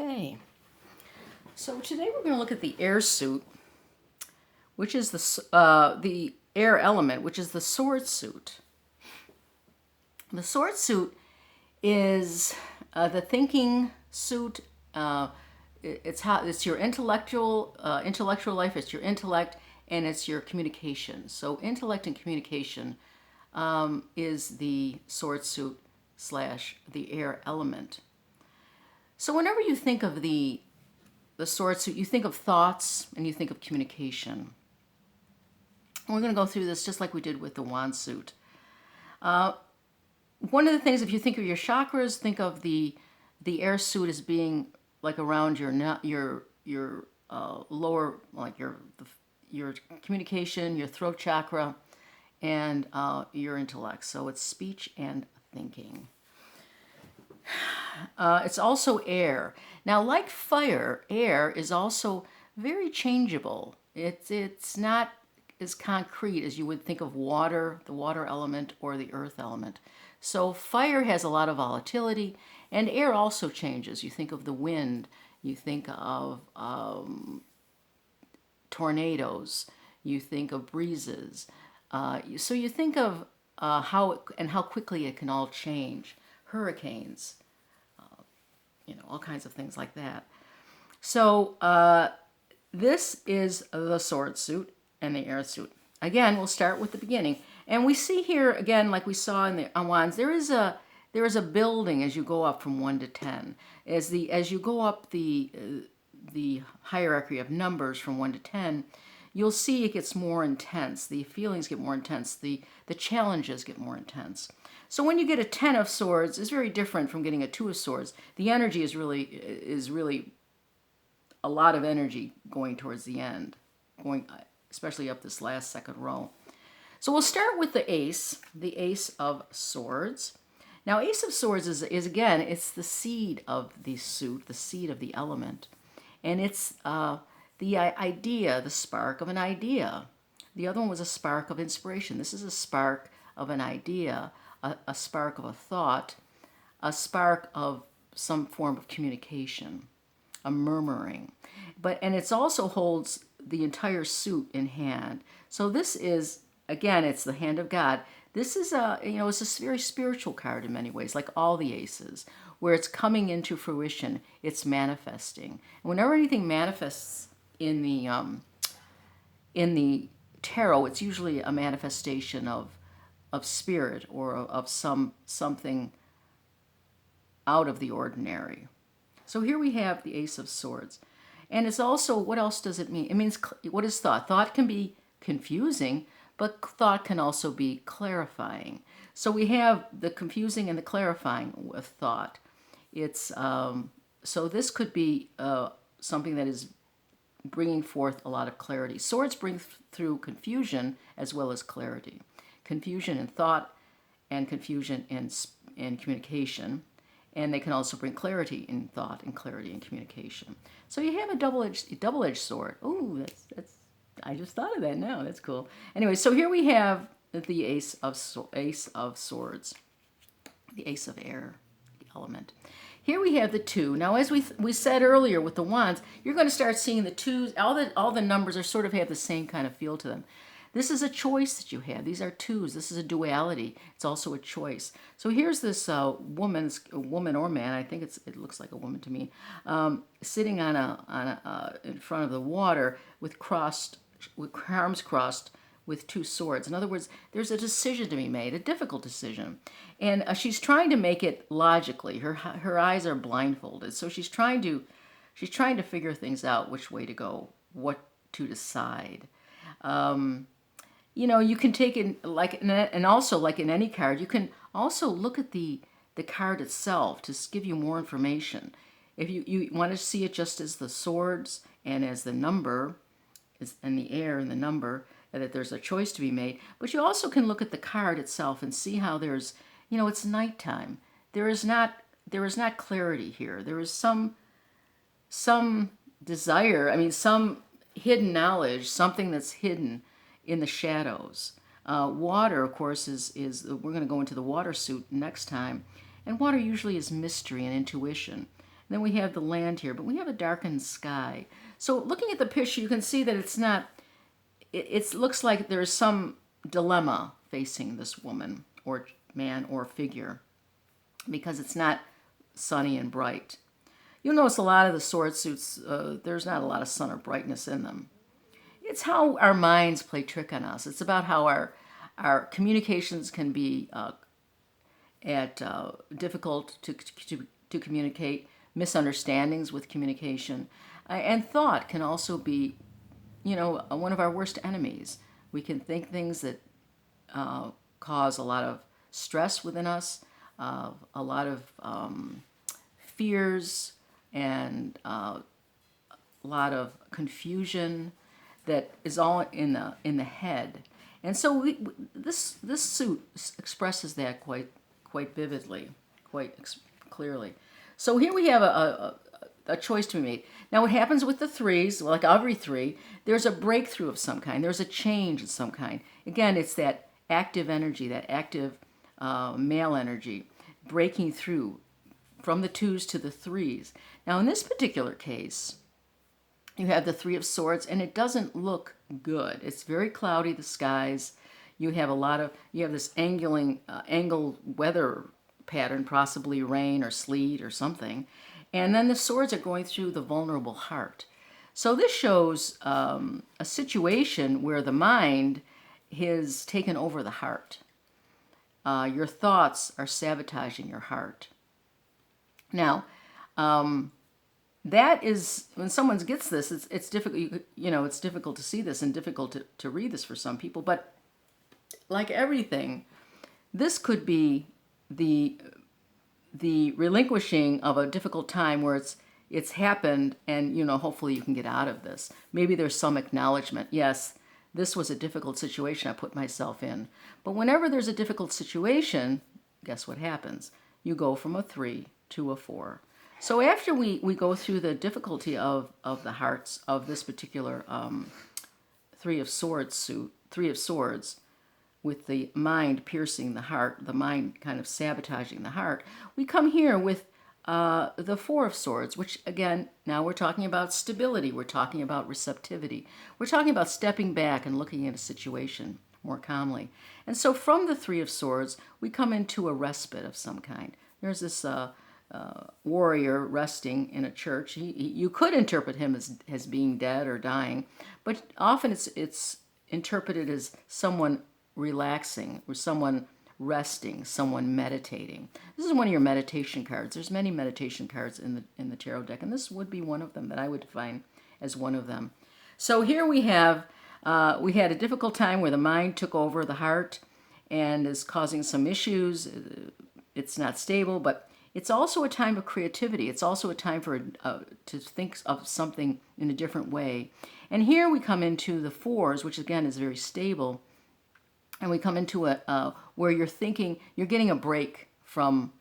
Okay, so today we're going to look at the air suit, which is the air element, which is the sword suit. The sword suit is the thinking suit. It's your intellectual life. It's your intellect, and it's your communication. So intellect and communication is the sword suit slash the air element. So whenever you think of the sword suit, you think of thoughts and you think of communication. And we're going to go through this just like we did with the wand suit. One of the things, if you think of your chakras, think of the air suit as being like around your lower, like your communication, your throat chakra, and your intellect. So it's speech and thinking. It's also air. Now, like fire, air is also very changeable. It's not as concrete as you would think of water, the water element, or the earth element. So fire has a lot of volatility, and air also changes. You think of the wind, you think of tornadoes, you think of breezes. So you think of how quickly it can all change. Hurricanes, all kinds of things like that. So this is the sword suit and the air suit. Again, we'll start with the beginning. And we see here, again, like we saw in the wands, there is a building as you go up from 1 to 10. As you go up the hierarchy of numbers from 1 to 10, you'll see it gets more intense. The feelings get more intense. The challenges get more intense. So when you get a 10 of swords, it's very different from getting a 2 of swords. The energy is really a lot of energy going towards the end, going especially up this last second row. So we'll start with the ace of swords. Now, ace of swords is again, it's the seed of the suit, the seed of the element. And it's the idea, the spark of an idea. The other one was a spark of inspiration. This is a spark of an idea, a spark of a thought, a spark of some form of communication, a murmuring. And it also holds the entire suit in hand. So this is, again, it's the hand of God. This is it's a very spiritual card in many ways, like all the aces, where it's coming into fruition, it's manifesting. And whenever anything manifests in the tarot, it's usually a manifestation of spirit or of something out of the ordinary. So here we have the Ace of Swords. And it's also, what else does it mean? It means, what is thought? Thought can be confusing, but thought can also be clarifying. So we have the confusing and the clarifying with thought. It's so this could be something that is bringing forth a lot of clarity. Swords bring through confusion as well as clarity. Confusion in thought and confusion in communication. And they can also bring clarity in thought and clarity in communication. So you have a double-edged sword. Ooh, that's I just thought of that now. That's cool. Anyway, so here we have the Ace of Swords, the Ace of Air, the element. Here we have the 2. Now, as we said earlier with the wands, you're going to start seeing the 2s. All the numbers are sort of have the same kind of feel to them. This is a choice that you have. These are 2s. This is a duality. It's also a choice. So here's this woman or man. I think it looks like a woman to me, sitting in front of the water with arms crossed, with 2 swords. In other words, there's a decision to be made, a difficult decision, and she's trying to make it logically. Her eyes are blindfolded, so she's trying to figure things out, which way to go, what to decide. You can take it and also like in any card, you can also look at the card itself to give you more information. If you want to see it just as the swords and as the number, and the air and the number, that there's a choice to be made. But you also can look at the card itself and see how there's, it's nighttime. There is not clarity here. There is some desire, some hidden knowledge, something that's hidden in the shadows. Water, of course, is we're going to go into the water suit next time. And water usually is mystery and intuition. Then we have the land here, but we have a darkened sky. So looking at the picture, you can see that it's not, it looks like there's some dilemma facing this woman or man or figure because it's not sunny and bright. You'll notice a lot of the sword suits, there's not a lot of sun or brightness in them. It's how our minds play trick on us. It's about how our communications can be difficult to communicate, misunderstandings with communication, and thought can also be, one of our worst enemies. We can think things that cause a lot of stress within us, a lot of fears, and a lot of confusion that is all in the head. And so this suit expresses that quite vividly, clearly. So here we have a choice to be made. Now what happens with the threes, like every three, there's a breakthrough of some kind. There's a change of some kind. Again, it's that active energy, that active male energy, breaking through from the twos to the threes. Now in this particular case, you have the Three of Swords, and it doesn't look good. It's very cloudy, the skies. You have this angled weather pattern, possibly rain or sleet or something. And then the swords are going through the vulnerable heart. So this shows a situation where the mind has taken over the heart. Your thoughts are sabotaging your heart. Now, that is, when someone gets this, it's difficult, it's difficult to see this and difficult to read this for some people. But like everything, this could be the relinquishing of a difficult time where it's happened, and hopefully you can get out of this. Maybe there's some acknowledgement. Yes, this was a difficult situation I put myself in. But whenever there's a difficult situation, guess what happens? You go from a 3 to a 4. So after we go through the difficulty of the hearts of this particular Three of Swords, with the mind piercing the heart, the mind kind of sabotaging the heart, we come here with the Four of Swords, which again, now we're talking about stability, we're talking about receptivity, we're talking about stepping back and looking at a situation more calmly. And so from the Three of Swords, we come into a respite of some kind. There's this warrior resting in a church. You could interpret him as being dead or dying, but often it's interpreted as someone relaxing or someone resting, someone meditating. This is one of your meditation cards. There's many meditation cards in the tarot deck, and this would be one of them that I would define as one of them. So here we had a difficult time where the mind took over the heart and is causing some issues. It's not stable, but it's also a time of creativity. It's also a time to think of something in a different way. And here we come into the fours, which again is very stable. And we come into where you're getting a break from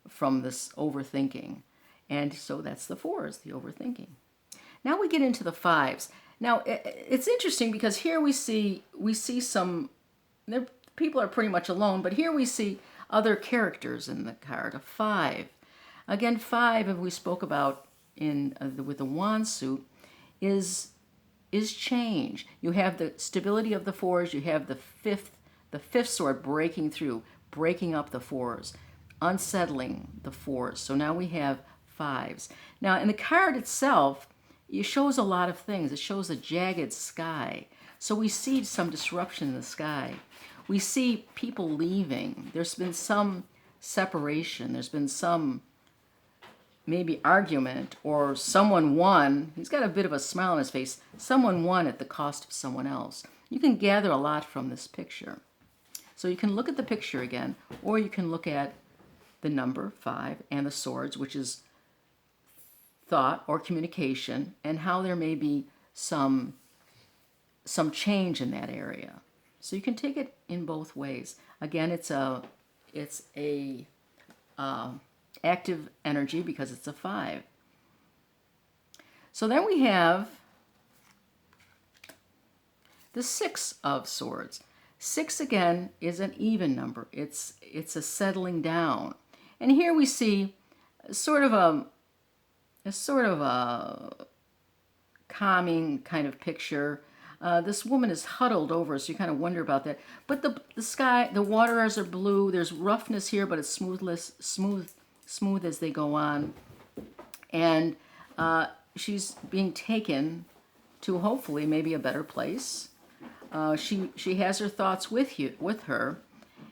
this overthinking. And so that's the fours, the overthinking. Now we get into the fives. Now it's interesting because here we see some, people are pretty much alone, but here we see other characters in the card. A 5. Again, 5, as we spoke about with the wand suit, is change. You have the stability of the fours. You have the fifth sword breaking through, breaking up the fours, unsettling the fours. So now we have 5s. Now in the card itself, it shows a lot of things. It shows a jagged sky. So we see some disruption in the sky. We see people leaving. There's been some separation. There's been some maybe argument, or someone won. He's got a bit of a smile on his face. Someone won at the cost of someone else. You can gather a lot from this picture. So you can look at the picture again, or you can look at the number 5 and the swords, which is thought or communication, and how there may be some change in that area. So you can take it in both ways. Again, it's a active energy because it's a 5. So then we have the 6 of Swords. 6 again is an even number. It's a settling down. And here we see sort of a sort of a calming kind of picture. This woman is huddled over, so you kind of wonder about that. But the sky, the waters are blue. There's roughness here, but it's smooth as they go on. And she's being taken to hopefully maybe a better place. She has her thoughts with her,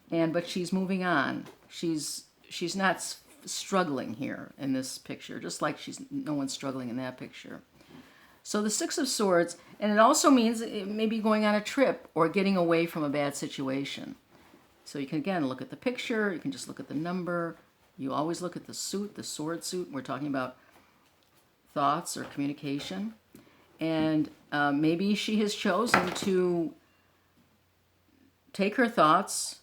but she's moving on. She's not struggling here in this picture, just like no one's struggling in that picture. So the Six of Swords, and it also means maybe going on a trip or getting away from a bad situation. So you can, again, look at the picture. You can just look at the number. You always look at the suit, the sword suit. We're talking about thoughts or communication. And maybe she has chosen to take her thoughts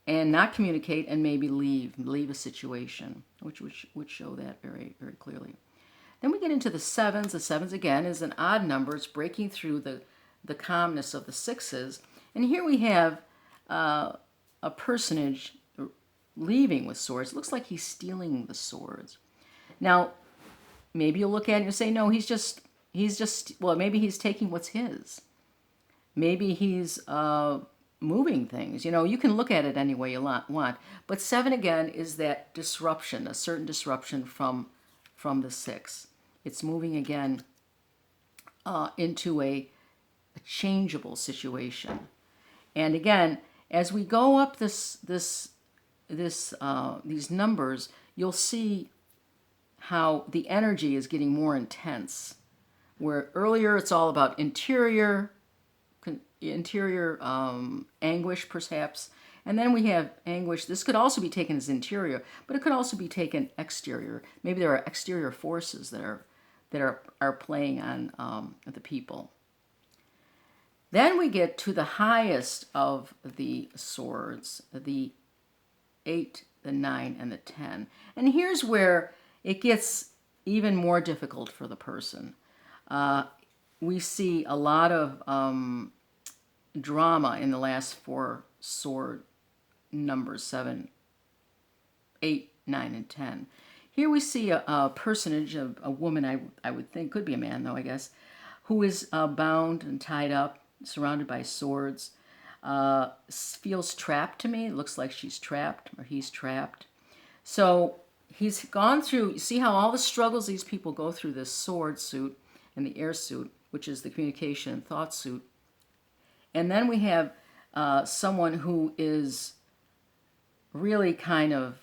and not communicate and maybe leave a situation, which would show that very, very clearly. Then we get into the sevens. The sevens, again, is an odd number. It's breaking through the calmness of the sixes. And here we have a personage leaving with swords. It looks like he's stealing the swords. Now, maybe you'll look at it and say, no, he's just, well, maybe he's taking what's his. Maybe he's moving things. You know, you can look at it any way you want. But seven, again, is that disruption, a certain disruption from the six. It's moving again into a changeable situation. And again, as we go up these numbers, you'll see how the energy is getting more intense. Where earlier it's all about interior anguish, perhaps. And then we have anguish. This could also be taken as interior, but it could also be taken exterior. Maybe there are exterior forces that are playing on the people. Then we get to the highest of the swords, the 8, the 9, and the 10. And here's where it gets even more difficult for the person. We see a lot of drama in the last four sword numbers, 7, 8, 9, and 10. Here we see a personage, a woman, I would think, could be a man though, I guess, who is bound and tied up, surrounded by swords. Feels trapped to me. It looks like she's trapped or he's trapped. So he's gone through, you see how all the struggles these people go through, this sword suit and the air suit, which is the communication and thought suit. And then we have someone who is really kind of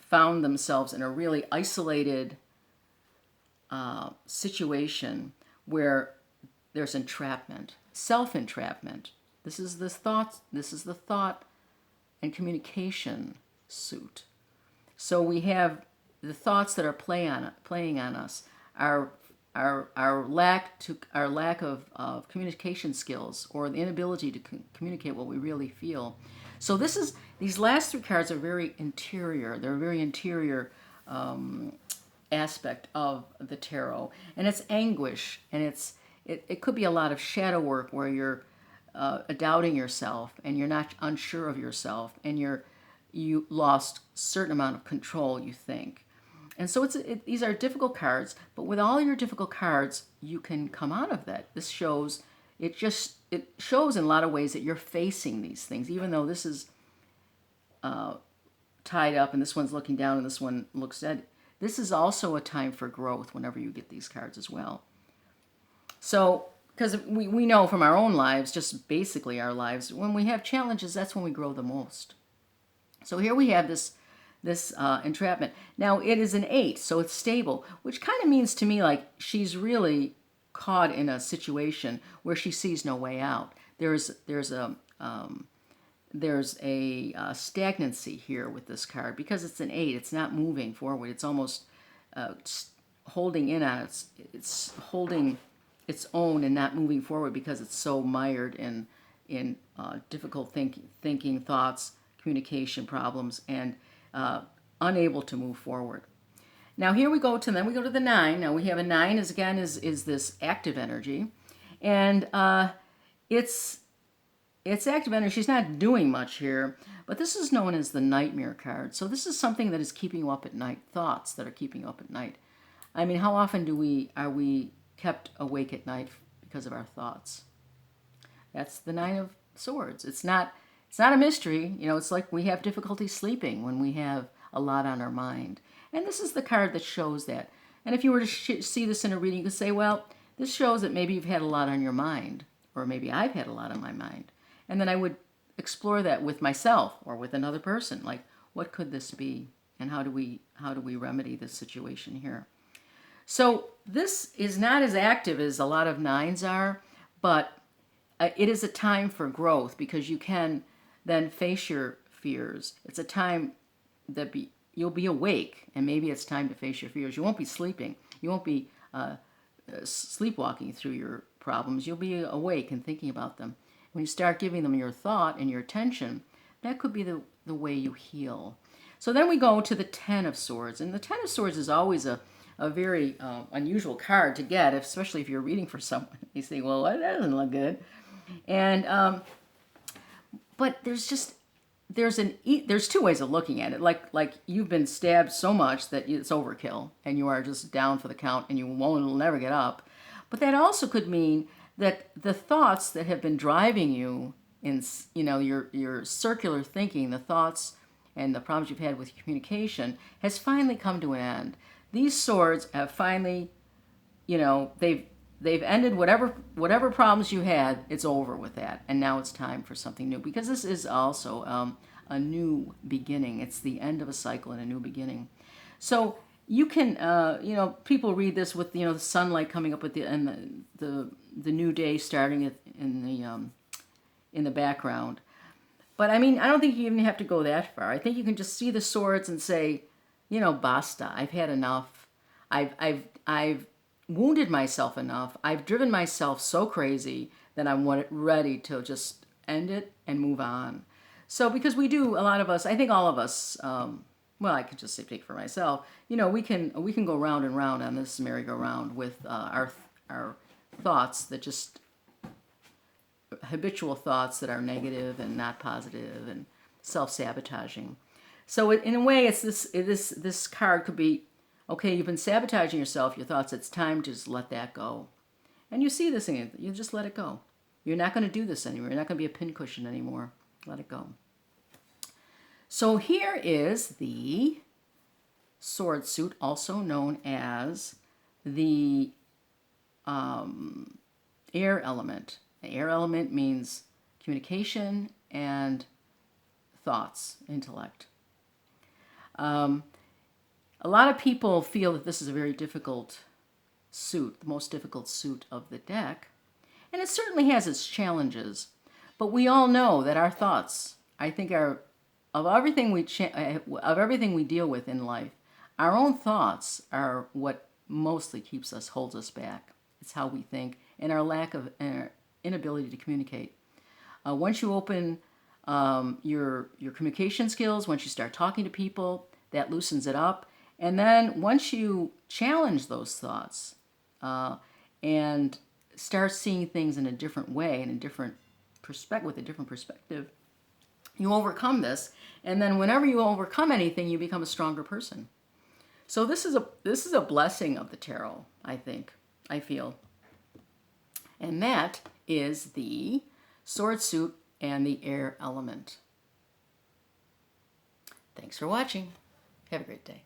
found themselves in a really isolated situation where there's entrapment, self-entrapment. This is the thought and communication suit. So we have the thoughts that are playing on us, our lack of communication skills, or the inability to communicate what we really feel. So these last three cards are very interior. They're a very interior aspect of the tarot, and it's anguish, and it could be a lot of shadow work where you're doubting yourself and you're not unsure of yourself, and you lost a certain amount of control, you think. And so these are difficult cards, but with all your difficult cards, you can come out of that. It shows in a lot of ways that you're facing these things, even though this is tied up and this one's looking down and this one looks at it. This is also a time for growth whenever you get these cards as well. So, because we know from our own lives, just basically our lives, when we have challenges, that's when we grow the most. So here we have this entrapment. Now it is an 8, so it's stable, which kind of means to me like she's really caught in a situation where she sees no way out. There's a stagnancy here with this card because it's an 8. It's not moving forward. It's almost holding in on it's holding its own and not moving forward because it's so mired in difficult thinking thoughts, communication problems, and unable to move forward. Now here we go to the 9. Now we have a 9 is this active energy, and it's active energy. She's not doing much here, but this is known as the nightmare card. So this is something that is keeping you up at night, thoughts that are keeping you up at night. I mean, how often are we kept awake at night because of our thoughts? That's the Nine of Swords. It's not a mystery. You know, it's like we have difficulty sleeping when we have a lot on our mind. And this is the card that shows that. And if you were to see this in a reading, you could say, well, this shows that maybe you've had a lot on your mind, or maybe I've had a lot on my mind. And then I would explore that with myself or with another person. Like, what could this be? And how do we remedy this situation here? So this is not as active as a lot of nines are, but it is a time for growth because you can then face your fears. It's a time that you'll be awake, and maybe it's time to face your fears. You won't be sleeping. You won't be sleepwalking through your problems. You'll be awake and thinking about them. When you start giving them your thought and your attention, that could be the way you heal. So then we go to the Ten of Swords. And the Ten of Swords is always a very unusual card to get, especially if you're reading for someone. You say, well, that doesn't look good. And but there's two ways of looking at it. Like you've been stabbed so much that it's overkill, and you are just down for the count, and will never get up. But that also could mean that the thoughts that have been driving you in, your circular thinking, the thoughts and the problems you've had with communication, has finally come to an end. These swords have finally, they've ended whatever problems you had. It's over with that, and now it's time for something new. Because this is also a new beginning. It's the end of a cycle and a new beginning. So you can, people read this with the sunlight coming up and the new day starting in the background. But I mean, I don't think you even have to go that far. I think you can just see the swords and say, basta. I've had enough. I've wounded myself enough. I've driven myself so crazy that I'm ready to just end it and move on. So because we do, a lot of us, I think all of us, well, I could just speak for myself. We can go round and round on this merry-go-round with our thoughts that just habitual thoughts that are negative and not positive and self-sabotaging. So in a way, it's this card could be, okay, you've been sabotaging yourself, your thoughts, it's time to just let that go. And you see this thing, you just let it go. You're not going to do this anymore. You're not going to be a pincushion anymore. Let it go. So here is the sword suit, also known as the air element. The air element means communication and thoughts, intellect. A lot of people feel that this is a very difficult suit, the most difficult suit of the deck. And it certainly has its challenges. But we all know that our thoughts, I think, are of everything we deal with in life, our own thoughts are what mostly holds us back. It's how we think and our lack of inability to communicate. Once you open your communication skills, once you start talking to people, that loosens it up. And then once you challenge those thoughts and start seeing things in a different way, in a different perspective, with a different perspective, you overcome this. And then whenever you overcome anything, you become a stronger person. So this is a blessing of the tarot, I feel. And that is the sword suit and the air element. Thanks for watching. Have a great day.